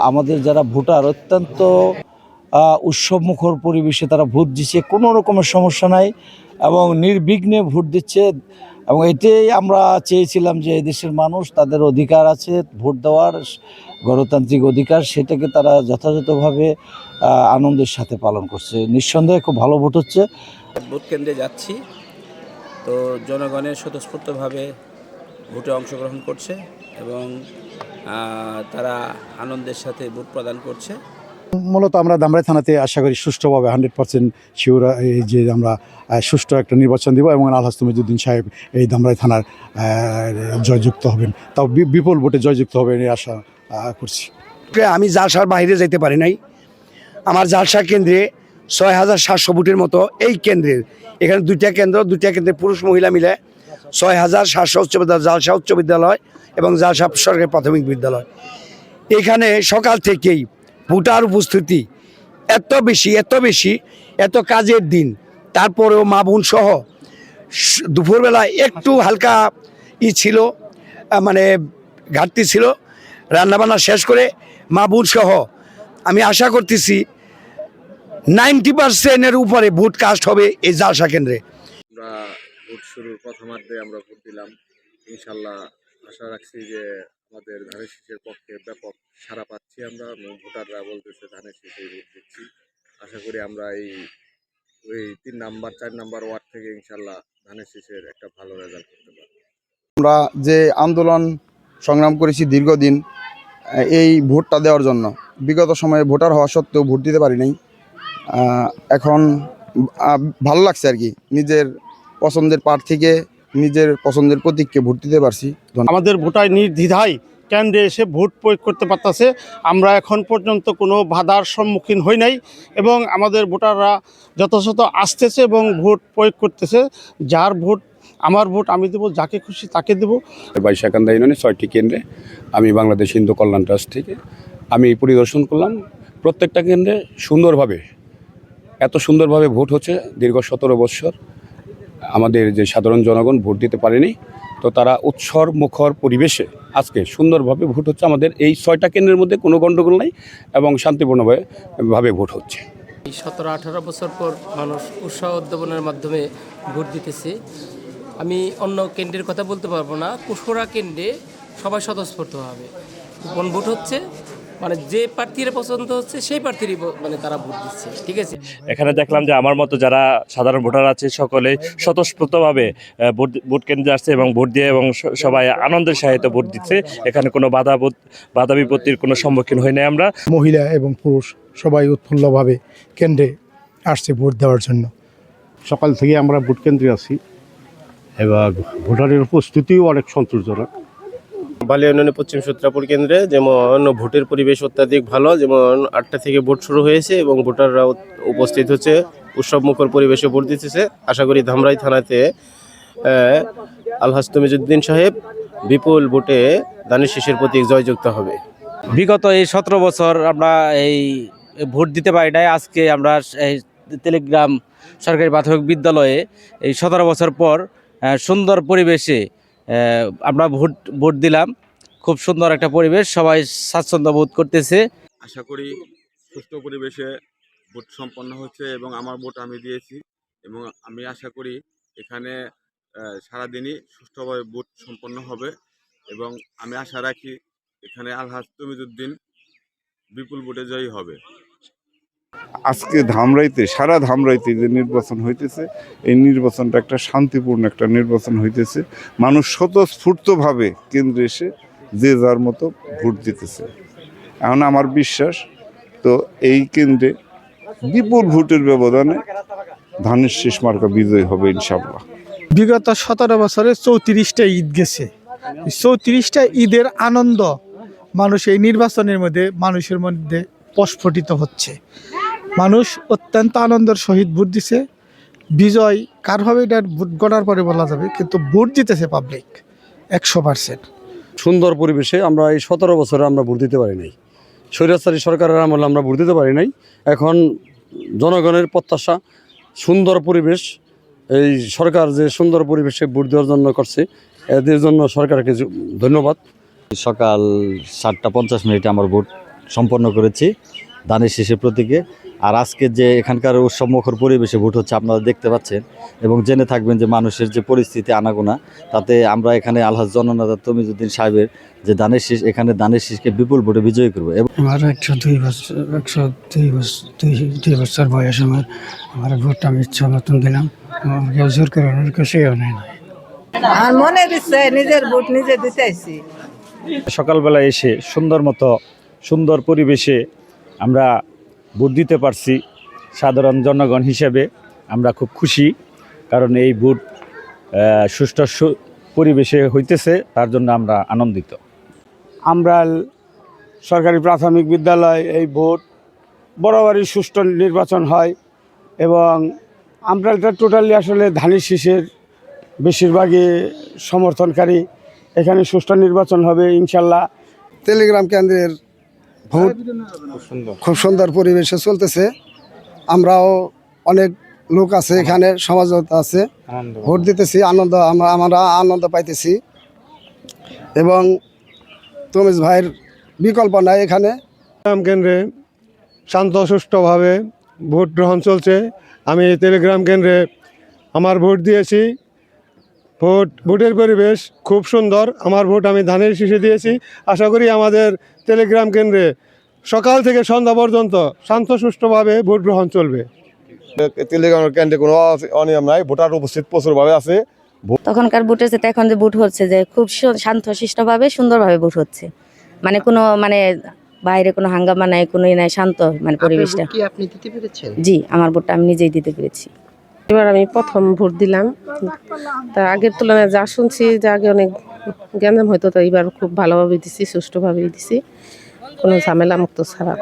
আমাদের যারা ভোটার অত্যন্ত উৎসবমুখর পরিবেশে তারা ভোট দিচ্ছে, কোনো রকমের সমস্যা নাই এবং নির্বিঘ্নে ভোট দিচ্ছে। এবং এটাই আমরা চেয়েছিলাম যে দেশের মানুষ, তাদের অধিকার আছে ভোট দেওয়ার, গণতান্ত্রিক অধিকার, সেটাকে তারা যথাযথভাবে আনন্দের সাথে পালন করছে। নিঃসন্দেহে খুব ভালো ভোট হচ্ছে। ভোট কেন্দ্রে যাচ্ছি, তো জনগণের স্বতঃস্ফূর্তভাবে ভোটে অংশগ্রহণ করছে এবং তারা আনন্দের সাথে ভোট প্রদান করছে। মূলত আমরা ধামরাই থানাতে আশা করি সুষ্ঠুভাবে 100% শিওর এই যে আমরা সুষ্ঠু একটা নির্বাচন দিব এবং আলহাজ তমিজউদ্দিন সাহেব এই ধামরাই থানার জয়যুক্ত হবেন, তাও বিপুল ভোটে জয়যুক্ত হবেন এই আশা করছি। আমি জালসার বাইরে যেতে পারি নাই। আমার জালসা কেন্দ্রে 6700 ভোটের মতো এই কেন্দ্রের, এখানে দুইটা কেন্দ্রে পুরুষ মহিলা মিলে 6700 উচ্চ বিদ্যালয়, জালসা উচ্চ বিদ্যালয় এবং জালসা সরকারি প্রাথমিক বিদ্যালয়। এখানে সকাল থেকেই ভোটার উপস্থিতি এত বেশি, এত কাজের দিন, তারপরেও মা বোন সহ দুপুরবেলা একটু হালকা ছিল, মানে ঘাটতি ছিল। রান্নাবান্না শেষ করে মা বোন সহ আমি আশা করতেছি 90%-এর উপরে ভোট কাস্ট হবে এই জালসা কেন্দ্রে। আমরা ভোট শুরুর প্রথমার্ধে আমরা ভোট দিলাম। ইনশাল্লাহ আশা রাখছি যে আমাদের ধানের শীষের পক্ষে ব্যাপক সাড়া পাচ্ছি আমরা, ভোটাররা বলতেছে ধানের শীষে ভোট দিচ্ছি। আশা করি আমরা এই 3 নাম্বার 4 নাম্বার ওয়ার্ড থেকে ইনশাল্লাহ ধানের শীষের একটা ভালো রেজাল্ট করতে পারব। আমরা যে আন্দোলন সংগ্রাম করেছি দীর্ঘদিন এই ভোটটা দেওয়ার জন্য, বিগত সময়ে ভোটার হওয়া সত্ত্বেও ভোট দিতে পারি নাই। এখন ভালো লাগছে আর কি, নিজের পছন্দের প্রার্থীকে, নিজের পছন্দের প্রতীককে ভোট দিতে পারছি। আমাদের ভোটার নির্দ্বিধায় কেন্দ্রে এসে ভোট প্রয়োগ করতে পারতেছে। আমরা এখন পর্যন্ত কোনো বাধার সম্মুখীন হই নাই এবং আমাদের ভোটাররা যথাযথ আসতেছে এবং ভোট প্রয়োগ করতেছে। যার ভোট, আমার ভোট আমি দেবো, যাকে খুশি তাকে দেবো। বাইশাকান্দা ইউনিয়নে 6টি কেন্দ্রে আমি বাংলাদেশ হিন্দু কল্যাণ ট্রাস্ট থেকে আমি পরিদর্শন করলাম। প্রত্যেকটা কেন্দ্রে এত সুন্দরভাবে ভোট হচ্ছে। দীর্ঘ 17 বৎসর আমাদের যে সাধারণ জনগণ ভোট দিতে পারেনি, তো তারা উৎসব মুখর পরিবেশে আজকে সুন্দরভাবে ভোট হচ্ছে। আমাদের এই 6টা কেন্দ্রের মধ্যে কোনো গণ্ডগোল নাই এবং শান্তিপূর্ণভাবে ভোট হচ্ছে। 17-18 বছর পর মানুষ উৎসাহ উদ্যাপনের মাধ্যমে ভোট দিতেছে। আমি অন্য কেন্দ্রের কথা বলতে পারবো না। কুশোরা কেন্দ্রে সবাই স্বতঃস্ফূর্তভাবে কোন ভোট হচ্ছে, মানে যে প্রার্থীরা পছন্দ হচ্ছে সেই প্রার্থীরই মানে তারা ভোট দিচ্ছে। ঠিক আছে, এখানে দেখলাম যে আমার মতো যারা সাধারণ ভোটার আছে সকলে স্বতঃস্ফূর্তভাবে ভোট কেন্দ্রে আসছে এবং ভোট দিয়ে এবং সবাই আনন্দের সাহিত্য ভোট দিচ্ছে। এখানে কোনো বাধা বিপত্তির কোনো সম্মুখীন হই নাই আমরা। মহিলা এবং পুরুষ সবাই উৎফুল্লভাবে কেন্দ্রে আসছে ভোট দেওয়ার জন্য। সকাল থেকে আমরা ভোট কেন্দ্রে আছি এবং ভোটারের উপস্থিতিও অনেক সন্তোষজনক। বালিয়া ইউনিয়নের পশ্চিম সূত্রাপুর কেন্দ্রে যেমন ভোটের পরিবেশ অত্যাধিক ভালো, যেমন 8টা থেকে ভোট শুরু হয়েছে এবং ভোটাররা উপস্থিত হচ্ছে, উৎসবমুখর পরিবেশে ভোট দিতেছে। আশা করি ধামরাই থানাতে আলহাজ তমিজউদ্দিন সাহেব বিপুল ভোটে ধানের শীষের প্রতীক জয়যুক্ত হবে। বিগত এই 17 বছর আমরা এই ভোট দিতে পারি নাই। আজকে আমরা এই তেলিগ্রাম সরকারি প্রাথমিক বিদ্যালয়ে এই 17 বছর পর সুন্দর পরিবেশে আমরা ভোট দিলাম। খুব সুন্দর একটা পরিবেশ, সবাই স্বাচ্ছন্দ্য বোধ করতেছে। আশা করি সুষ্ঠু পরিবেশে ভোট সম্পন্ন হচ্ছে এবং আমার ভোট আমি দিয়েছি এবং আমি আশা করি এখানে সারাদিনই সুষ্ঠুভাবে ভোট সম্পন্ন হবে এবং আমি আশা রাখি এখানে আলহাজ তমিজউদ্দিন বিপুল ভোটে জয়ী হবে। আজকে ধামরাইতে, সারা ধামরাইতে যে নির্বাচন হইতেছে, এই নির্বাচনটা একটা শান্তিপূর্ণ একটা নির্বাচন হইতেছে। মানুষ স্বতঃস্ফূর্তভাবে কেন্দ্রে এসে যে যার মতো ভোট দিতেছে। এখন আমার বিশ্বাস তো এই কেন্দ্রে বিপুল ভোটের ব্যবধানে ধানের শীষ মার্কা বিজয় হবে ইনশাআল্লাহ। বিগত 17 বছরে 34টা ঈদ গেছে। 34টা ঈদের আনন্দ মানুষ এই নির্বাচনের মধ্যে মানুষের মধ্যে প্রস্ফুটিত হচ্ছে। মানুষ অত্যন্ত আনন্দের সহিত ভোট দিছে। বিজয় কার হবে এটা ভোট গণার পরে বলা যাবে, কিন্তু ভোট জিতেছে পাবলিক 100%। সুন্দর পরিবেশে আমরা এই 17 বছরে আমরা ভোট দিতে পারি নাই। স্বৈরাচারী সরকারের আমলে আমরা ভোট দিতে পারি নাই। এখন জনগণের প্রত্যাশা সুন্দর পরিবেশ, এই সরকার যে সুন্দর পরিবেশে ভোট দেওয়ার জন্য করছে, এদের জন্য সরকারকে ধন্যবাদ। সকাল 7টা 50 মিনিটে আমার ভোট সম্পন্ন করেছি ধানের শীষের প্রতীকে। আর আজকে যে এখানকার উৎসবমুখর পরিবেশে ভোট হচ্ছে আপনারা দেখতে পাচ্ছেন এবং জেনে থাকবেন যে মানুষের যে পরিস্থিতি আনাগোনা, তাতে আমরা এখানে আলহাজ জননেতা তমিজউদ্দিন সাহেবের যে ধানের শীষ, এখানে ধানের শীষকে বিপুল ভোটে বিজয়ী করবো। এবং আমার 102 বছর বয়স আমার ভোটটা আমি ইচ্ছা মতন দিলাম, কেউ জোর করে সেও নেয় না। আর মনে দিচ্ছে নিজের ভোট নিজে দিতেছি। সকালবেলা এসে সুন্দর পরিবেশে আমরা ভোট দিতে পারছি। সাধারণ জনগণ হিসেবে আমরা খুব খুশি, কারণ এই ভোট সুষ্ঠু পরিবেশে হইতেছে, তার জন্য আমরা আনন্দিত। আমরা সরকারি প্রাথমিক বিদ্যালয় এই ভোট বরাবরই সুষ্ঠু নির্বাচন হয় এবং আমরা এটা টোটালি আসলে ধানের শীষের বেশিরভাগই সমর্থনকারী। এখানে সুষ্ঠু নির্বাচন হবে ইনশাল্লাহ। টেলিগ্রাম কেন্দ্রের ভোট খুব সুন্দর পরিবেশে চলতেছে। আমরাও অনেক লোক আছে এখানে, সমাজত আছে, ভোট দিতেছি, আমরা আনন্দ পাইতেছি এবং তমিজ ভাইয়ের বিকল্প নাই এখানে। টেলিগ্রাম কেন্দ্রে শান্ত সুষ্ঠুভাবে ভোট গ্রহণ চলছে। আমি টেলিগ্রাম কেন্দ্রে আমার ভোট দিয়েছি। ভোটের পরিবেশ খুব সুন্দর। আমার ভোট আমি ধানের শীষে দিয়েছি। আশা করি আমাদের টেলিগ্রাম কেন্দ্রে সকাল থেকে সন্ধ্যা পর্যন্ত শান্ত সুষ্ঠুভাবে ভোট গ্রহণ চলবে। টেলিগ্রাম কেন্দ্রে কোনো অনিয়ম নাই, ভোটার উপস্থিত প্রচুরভাবে আছে। তখনকার ভোটের সাথে এখন যে ভোট হচ্ছে যে খুব শান্ত শিষ্টভাবে সুন্দরভাবে ভোট হচ্ছে, মানে কোনো বাইরে কোনো হাঙ্গামা নাই, কোনো নাই, শান্ত পরিবেশটা। আপনি দিতে পেরেছেন? জি, আমার ভোটটা আমি নিজেই দিতে পেরেছি। এবার আমি প্রথম ভোট দিলাম, তা আগের তুলনায় যা শুনছি যে আগে অনেক জ্ঞান হয়তো, তো এবার খুব ভালোভাবে দিছি, সুষ্ঠুভাবেই দিছি, কোনো ঝামেলা মুক্ত ছাড়া।